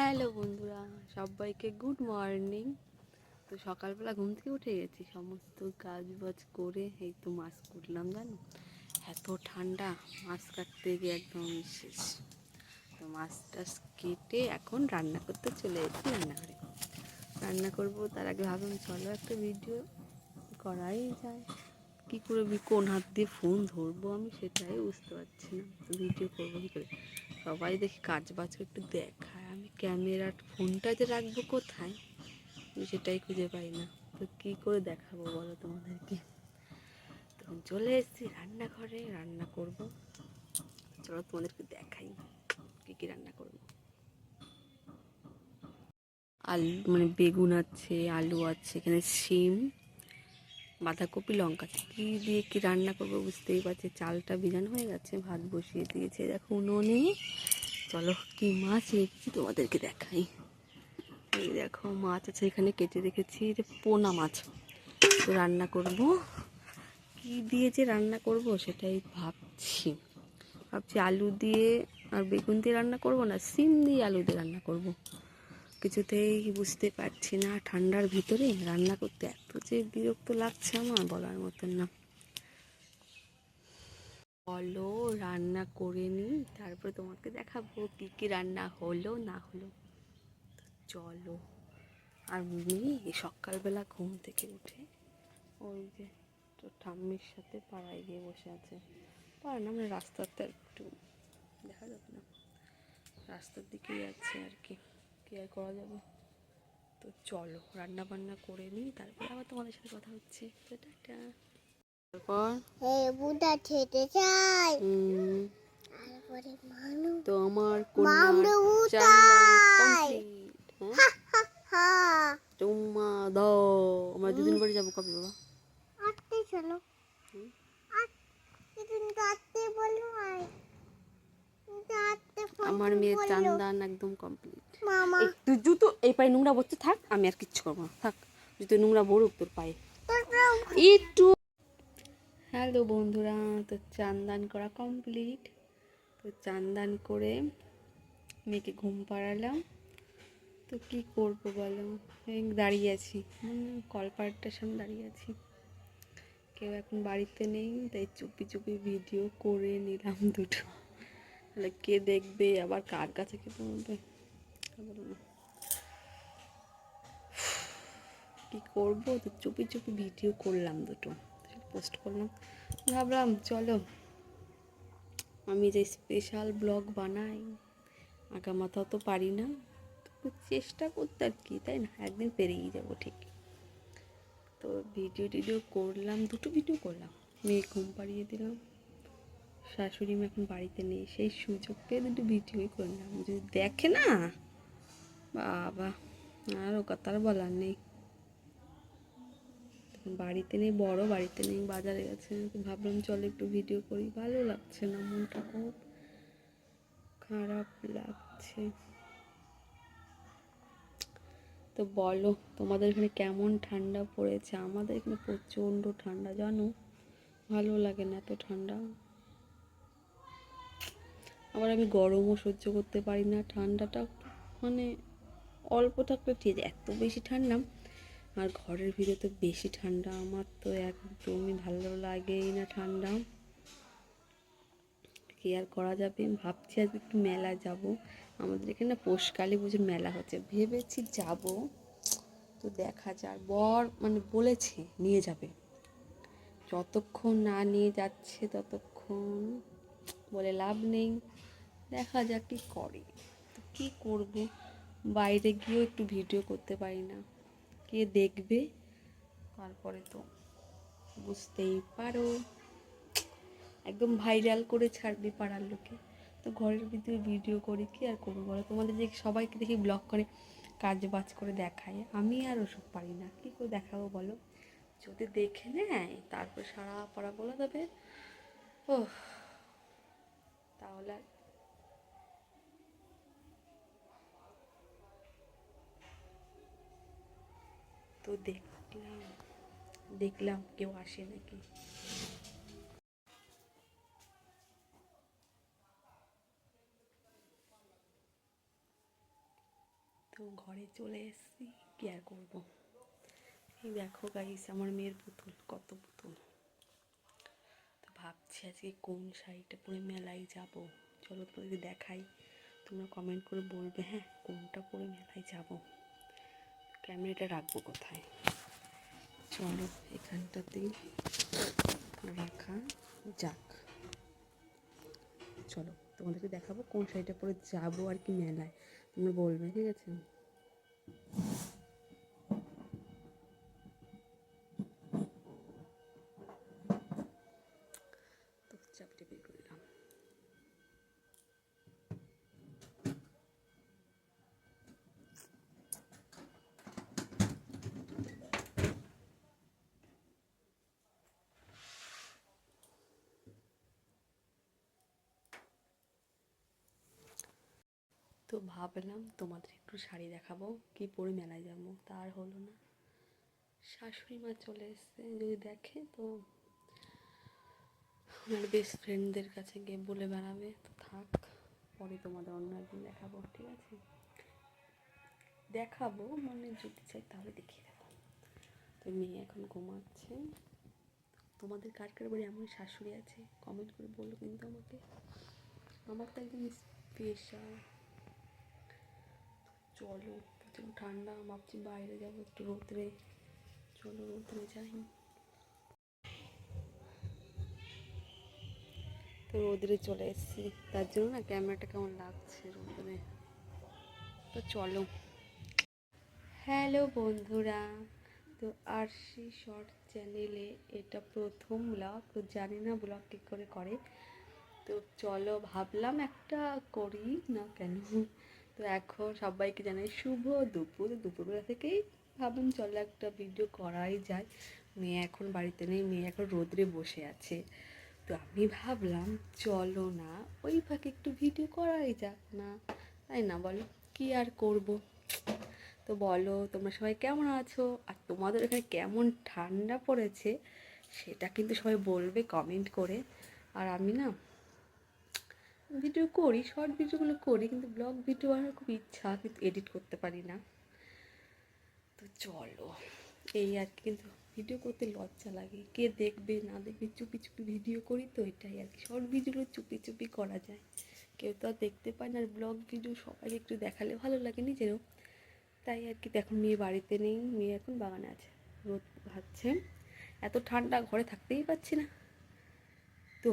Hello বন্ধুরা, সবাইকে good morning. তো সকালবেলা ঘুম থেকে উঠে গেছি, সমস্ত কাজ বাজ করে এই তো মাছ কুটলাম। জানো এত ঠান্ডা, মাছ কাটতে গিয়ে একদম শেষ। তো মাছ টাছ কেটে এখন রান্না করতে চলে এসেছি রান্নাঘরে। রান্না করবো তার আগে ভাবলাম চলো একটা ভিডিও করাই যায়। কী করে কোন হাত দিয়ে ফোন ধরবো আমি সেটাই বুঝতে পারছি না। তো ভিডিও করবো কী করে, সবাই দেখি কাজ বাজ একটু দেখায়, আমি ক্যামেরার ফোনটা যে রাখবো কোথায় আমি সেটাই খুঁজে পাই না। তো কী করে দেখাবো বলো তোমাদেরকে। তখন চলে এসেছি রান্নাঘরে, রান্না করব। চলো তোমাদেরকে দেখাই কী কী রান্না করবো। আলু মানে বেগুন আছে, আলু আছে, এখানে শিম, বাঁধাকপি, লঙ্কা আছে। কী দিয়ে কী রান্না করবো বুঝতেই পারছি। চালটা ভিজানো হয়ে গেছে, ভাত বসিয়ে দিয়েছে দেখো উনুনে। চলো কি মাছ রেখেছি তোমাদেরকে দেখাই। এই দেখো মাছ আছে, এখানে কেটে রেখেছি, যে পোনা মাছ। তো রান্না করব, কি দিয়ে যে রান্না করব সেটাই ভাবছি। আলু দিয়ে আর বেগুন দিয়ে রান্না করব না সিম দিয়ে আলু দিয়ে রান্না করব, কিছুতেই বুঝতে পারছি না। ঠান্ডার ভিতরে রান্না করতে এত যে বিরক্ত লাগছে আমার বলার মতন না। বলো রান্না করে নিই, তারপরে তোমাকে দেখাবো কি কি রান্না হলো না হলো। চলো। আর মেয়ে সকালবেলা ঘুম থেকে উঠে ওই যে তো ঠাম্মির সাথে পাড়ায় গিয়ে বসে আছে। পাড়া না মানে রাস্তাতে একটু দেখা যাবে না, রাস্তার দিকেই আছে আর কি, কি আর করা যাবে। তো চলো রান্না বান্না করে নিই, তারপরে আবার তোমাদের সাথে কথা হচ্ছে। তো টাটা। তারপর বুটা খেতে চাই। তো আমার কমপ্লিট। হ্যাঁ চুম্মা দাও। আমরা দুদিন বাড়ি যাবো কবে বাবা? চলো আমার মেয়ের চান্দান একদম কমপ্লিট। তুই জুতো এই পায়ে নোংরা বসতে থাক, আমি আর কিচ্ছু করবো না, থাক জুতো নোংরা বড়ুক তোর পায়ে একটু। হ্যালো বন্ধুরা, তো চান্দান করা কমপ্লিট। তো চান্দান করে মেয়েকে ঘুম পাড়ালাম। তো কি করবো বলো, দাঁড়িয়ে আছি কলপাড়টার সামনে দাঁড়িয়ে আছি। কেউ এখন বাড়িতে নেই, তাই চুপি চুপি ভিডিও করে নিলাম দুটো। তাহলে কে দেখবে, আবার কার কাছে কে বলবে বলো না। কী করবো, তো চুপি চুপি ভিডিও করলাম দুটো, পোস্ট করলাম। ভাবলাম চলো আমি যে স্পেশাল ব্লগ বানাই, আঁকা মাথাও তো পারি না, চেষ্টা করতে আর কি, তাই না, একদিন পেরিয়ে যাবো ঠিক। তো ভিডিও করলাম, দুটো ভিডিও করলাম। মেয়ে ঘুম পাড়িয়ে দিলাম, শাশুড়ি মা এখন বাড়িতে নেই, সেই সুযোগ পেয়ে দুটো ভিডিওই করলাম। যদি দেখে না বাবা, আর ও কথা আর বলার নেই। বাড়িতে নেই, বড় বাড়িতে নেই, বাজারে গেছে। তো ভাবলাম চলো একটু ভিডিও করি, ভালো লাগছে না, মনটা খুব খারাপ লাগছে। তো বলো তোমাদের এখানে কেমন ঠান্ডা পড়েছে? আমাদের এখানে প্রচণ্ড ঠান্ডা জানো, ভালো লাগে না এত ঠান্ডা। আবার আমি গরমও সহ্য করতে পারি না, ঠান্ডাটা মানে অল্প থাকলে ঠিক, এত বেশি ঠান্ডা আর ঘরের ভিতরে তো বেশি ঠান্ডা, আমার তো একদমই ভালো লাগেই না ঠান্ডা। কি আর করা যাবে, ভাবছি আজ একটু মেলা যাব। আমাদের এখানে পৌষকালী পুজোর মেলা হচ্ছে, ভেবেছি যাব। তো দেখা যায়, বর মানে বলেছে নিয়ে যাবে, যতক্ষণ না নিয়ে যাচ্ছে ততক্ষণ বলে লাভ নেই। দেখা যাক কী করে। তো কী করবো, বাইরে গিয়েও একটু ভিডিও করতে পারি না, কে দেখবে, তারপরে তো বুঝতেই পারো একদম ভাইরাল করে ছাড়বে পাড়ার লোকে। তো ঘরের ভিতরে ভিডিও করি, কি আর করবো বলো। তোমাদের যে সবাইকে দেখি ব্লগ করে কাজ বাজ করে দেখায়, আমি আর ওসব পারি না, কী করে দেখাবো বলো। যদি দেখে নেয় তারপর সারা পাড়া বলে দেবে ও, তাহলে তো দেখলাম কেউ আসে নাকি। তো ঘরে চলে এসেছি, কি আর করবো। এই দেখো গাইস, আমার মেয়ের পুতুল, কত পুতুল। তো ভাবছি আজকে কোন শাড়িটা পরে মেলায় যাব। চলো তোমাদের দেখাই, তোমরা কমেন্ট করে বলবে হ্যাঁ কোনটা পরে মেলায় যাব। ক্যামেরাটা রাখবো কোথায়, চলো এখানটাতেই রাখা যাক। চলো তোমাদেরকে দেখাবো কোন শাড়িটা পরে যাবো আর কি মেলায়, তোমরা বলবে, ঠিক আছে। তো চাপটে বের করলাম। তো ভাবলাম তোমাদের একটু শাড়ি দেখাবো, কি পরে মেলায় যাবো, তার হলো না। শাশুড়ি মা চলে এসছে, যদি দেখে তো আমার বেস্ট ফ্রেন্ডদের কাছে গিয়ে বলে বেড়াবে। তো থাক, পরে তোমাদের অন্য একদিন দেখাবো, ঠিক আছে। দেখাবো মানে যদি চাই তাহলে দেখিয়ে দেবো। তো মেয়ে এখন ঘুমাচ্ছে। তোমাদের কার কার বাড়ি এমন শাশুড়ি আছে কমেন্ট করে বললো কিন্তু আমাকে, আমার তো একদম স্পেশাল। চলো প্রচুর ঠান্ডা, ভাবছি বাইরে যাবো একটু রোদ্রে। চলো রোদ্রে যাই। তো রোদ্রে চলে এসেছি, তার জন্য না ক্যামেরাটা কেমন লাগছে রোদ্রে। তো চলো। হ্যালো বন্ধুরা, তো আরশি শর্ট চ্যানেলে এটা প্রথম ব্লগ, তো জানি না ব্লগ কী করে করে। তো চলো ভাবলাম একটা করি না কেন। তো এখন সবাইকে জানাই শুভ দুপুর। দুপুরবেলা থেকেই ভাবলাম চলো একটা ভিডিও করাই যায়। মেয়ে এখন বাড়িতে নেই, মেয়ে এখন রোদ্রে বসে আছে। তো আমি ভাবলাম চলো না ওই ফাঁকে একটু ভিডিও করাই যাক না, তাই না বলো, কি আর করব। তো বলো তোমরা সবাই কেমন আছো, আর তোমাদের এখানে কেমন ঠান্ডা পড়েছে সেটা কিন্তু সবাই বলবে কমেন্ট করে। আর আমি না ভিডিও করি, শর্ট ভিডিওগুলো করি, কিন্তু ব্লগ ভিডিও আমার খুব ইচ্ছা, কিন্তু এডিট করতে পারি না। তো চলো এই আর কি, কিন্তু ভিডিও করতে লজ্জা লাগে, কে দেখবে না দেখবে, চুপি চুপি ভিডিও করি, তো এটাই আর কি। শর্ট ভিডিওগুলো চুপি চুপি করা যায়, কেউ তো আর দেখতে পায় না। আর ব্লগ ভিডিও সবাইকে একটু দেখালে ভালো লাগে নিজেরও, তাই আর কি। এখন মেয়ে বাড়িতে নেই, মেয়ে এখন বাগানে আছে, রোদ ভাবছে, এত ঠান্ডা ঘরে থাকতেই পারছি না। তো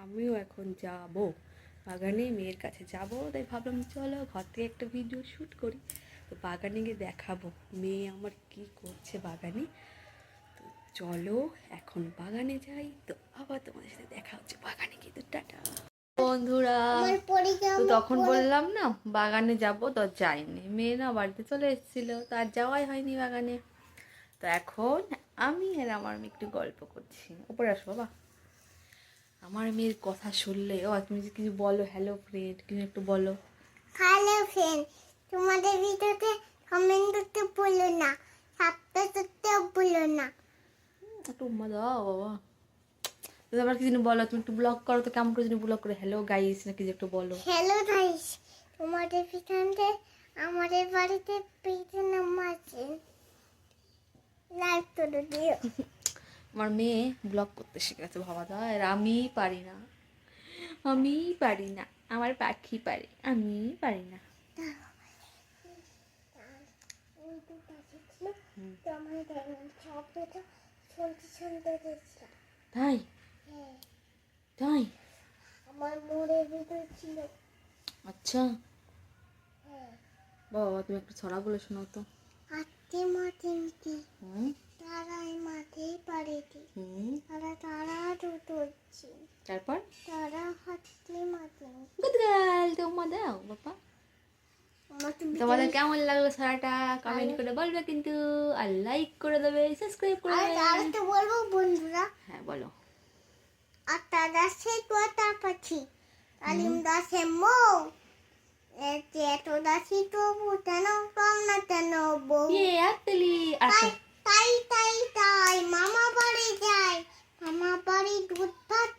আমিও এখন যাব বাগানে, মেয়ের কাছে যাব, তাই ভাবলাম চলো ঘর থেকে একটা ভিডিও শ্যুট করি। তো বাগানে গিয়ে দেখাবো মেয়ে আমার কি করছে বাগানে। তো চলো এখন বাগানে যাই, তো আবার তোমাদের সাথে দেখা হচ্ছে বাগানে গিয়ে। তো টাটা বন্ধুরা। তো তখন বললাম না বাগানে যাব, তো যাইনি, মেয়ে না বাড়িতে চলে এসেছিলো, তো আর যাওয়াই হয়নি বাগানে। তো এখন আমি আর আমার মেয়ে একটু গল্প করছি। উপরে আসো বাবা, আমার মেয়ের কথা শুনলে। ও তুমি কিছু বলো, হ্যালো ফ্রেন্ড কিছু একটু বলো। হ্যালো ফ্রেন্ড, তোমাদের ভিডিওতে কমেন্ট করতে ভুলো না, সাবস্ক্রাইব করতে ভুলো না। একটু উম্মা দাও বাবা। তো আবার কিছু বলো, তুমি একটু ব্লগ করো, তো কেমন করে যদি ব্লগ করে হ্যালো গাইস না কিছু একটু বলো। হ্যালো গাইস, তোমাদের পিছনে আমাদের বাড়িতে পিছনে আছে, লাইক করে দিও। আমার মেয়ে ব্লগ করতে শিখেছে বাবা দা, আর আমি পারি না, আমি পারি না, আমার পাখি পারে, আমি পারি না। তাই তাই আমার মোড়ের ভিতর ছিল। আচ্ছা বাবা, তুমি একটু ছড়া বলে শোনাও তো। হাতে মাটিমটি হুম তারাই মাঠেই পাড়েটি, হুম তারা তারা দুটোচ্ছি, তারপর তারা হাতে মাটিমটি। গুড গার্ল, তোমা দাও বাবা। তোমাদের কেমন লাগলো ছড়াটা কমেন্ট করে বলবে কিন্তু, আর লাইক করে দেবে, সাবস্ক্রাইব করে দেবে। আর তো বলবো বন্ধুরা, হ্যাঁ বলো। আর তারা সে তোতা পাখি, তালিম দাসে মৌ, এত দাসি তবু কেন কম না কেন বউ। ইয়ে আতলি। আচ্ছা তাই তাই তাই মামা বাড়ি যাই, মামা বাড়ি দুধ ভাত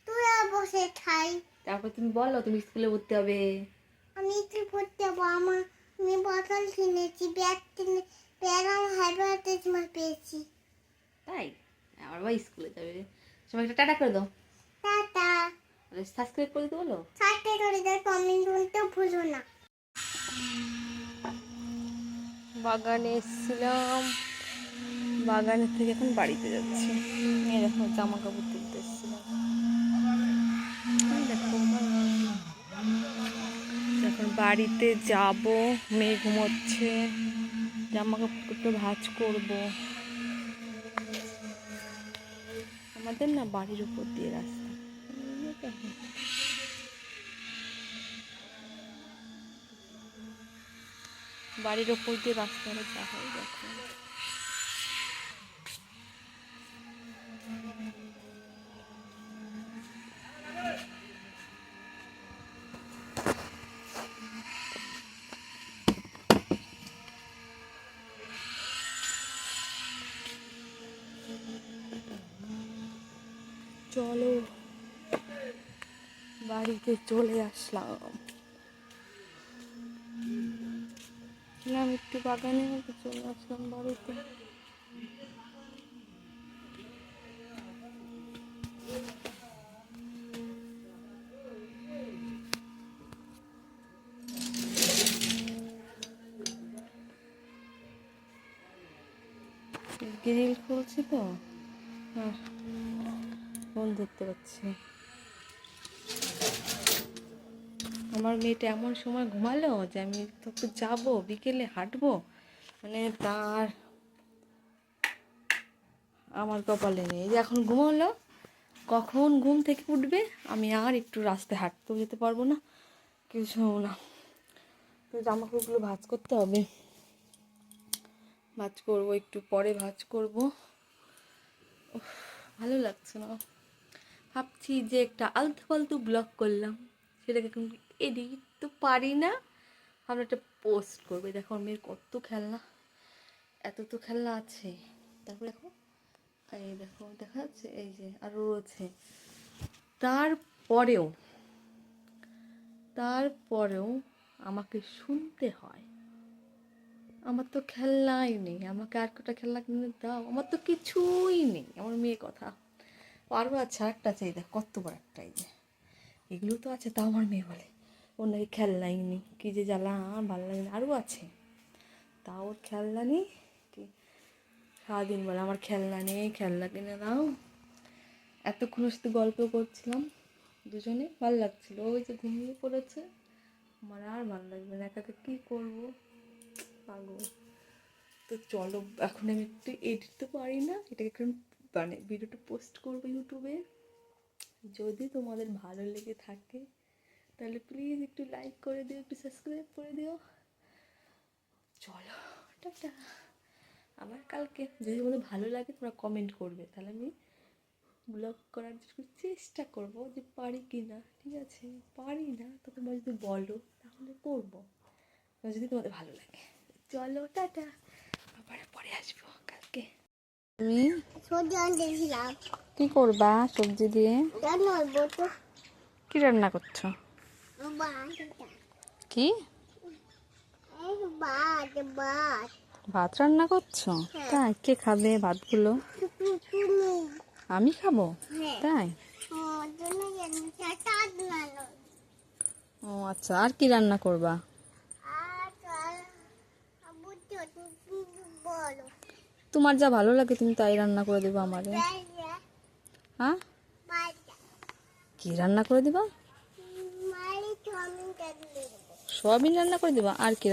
তুলে বসে খাই। তারপর তুমি বলো, তুমি স্কুলে ভর্তি হবে। আমি কি পড়তে যাবো, আমার আমি বটল কিনেছি, ব্যাগ কিনে, ব্যাগ আমার হাইবাতে তোমার পেয়েছি। তাই আমার ভাই স্কুলে যাবে, সবাই একটা টাটা করে দাও, টাটা। সাবস্ক্রাইব করে দিতে বলো। সাথে করে দাও, কমেন্ট করতে ভুলো না। বাগানে এসেছিলাম, বাগানের থেকে এখন বাড়িতে যাচ্ছি। এই দেখো জামা কাপড় তুলতে এসেছিলাম। দেখো এখন বাড়িতে যাব, মেয়ে ঘুমোচ্ছে, জামা কাপড় ভাঁজ করব। আমাদের না বাড়ির উপর দিয়ে রাস্তা, বাড়ির ওপর দিয়ে রাস্তা হলে যা হয় দেখো। চলো বাড়িতে চলে আসলাম। ছিলাম একটু বাগানে, চলে আসলাম বাড়িতে। গ্রিল খুলছি তো, আর ফোন ধরতে পারছি। আমার মেয়েটা এমন সময় ঘুমালো যে আমি তো একটু যাবো, বিকেলে হাঁটবো, মানে তার আমার কপালে নেই। এই যে এখন ঘুমালো, কখন ঘুম থেকে উঠবে আমি আর একটু রাস্তায় হাঁটতেও যেতে পারবো না, কিছু না। তো জামা কাপড়গুলো ভাঁজ করতে হবে, ভাঁজ করবো, একটু পরে ভাঁজ করবো। ভালো লাগছে না, ভাবছি যে একটা আলতু ফালতু ব্লগ করলাম, সেটাকে এখন এডিট তো পারি না, আমরা একটা পোস্ট করবো। দেখো আমার মেয়ের কত খেলনা, এত তো খেলনা আছে। তারপরে দেখো, এই দেখো দেখা যাচ্ছে, এই যে আরও রয়েছে। তারপরেও তারপরেও আমাকে শুনতে হয়, আমার তো খেলনাই নেই, আমাকে আর কটা খেলনা কিনে দাও, আমার তো কিছুই নেই। আমার মেয়ে কথা পারবো, আচ্ছা একটা আছে, এই দেখ কত বড় একটা, এই যে এগুলো তো আছে, তাও আমার মেয়ে বলে ওর নাকি খেলনাই নেই। কী যে জ্বালা, আমার ভালো লাগে না। আরও আছে, তাও ওর খেলনা নেই। কি সারাদিন বলে আমার খেলনা নেই, খেলনা কিনে দাও। এতক্ষণ ওর সাথে গল্প করছিলাম দুজনে, ভালো লাগছিল। ওই যে ঘুমিয়ে পড়েছে, আমার আর ভালো লাগবে না, একা একা কী করবো, পাগল। তো চলো এখন আমি একটু এডিট তো পারি না, এটাকে এখন মানে ভিডিওটা পোস্ট করবো ইউটিউবে। যদি তোমাদের ভালো লেগে থাকে তাহলে প্লিজ একটু লাইক করে দিও, একটু সাবস্ক্রাইব করে দিও। চলো টাটা, আবার কালকে। যদি তোমাদের ভালো লাগে তোমরা কমেন্ট করবে, তাহলে আমি ব্লগ করার চেষ্টা করবো যে পারি কি না। ঠিক আছে, পারি না তো তোমরা যদি বলো তাহলে করবো, যদি তোমাদের ভালো লাগে। চলো টাটা, আবার পরে আসবো কালকে। তুমি সবজি আনতেছিলাম। কি করবা সবজি দিয়ে? জানো তো, কি রান্না করছো? কি ভাত ভাত ভাত রান্না করছো? হ্যাঁ। তাই কে খাবে ভাতগুলো? তুমি। আমি খাবো? হ্যাঁ। তাই? ওর জন্য চাটা বানালো। ও আচ্ছা, আর কি রান্না করবা? আর বুঝছো তুমি বলো। তোমার যা ভালো লাগে তুমি তাই রান্না করে দিবা আমারে। হ্যাঁ, কি রান্না করে দিবা? সোয়াবিন রান্না করে দিবা, আর কি?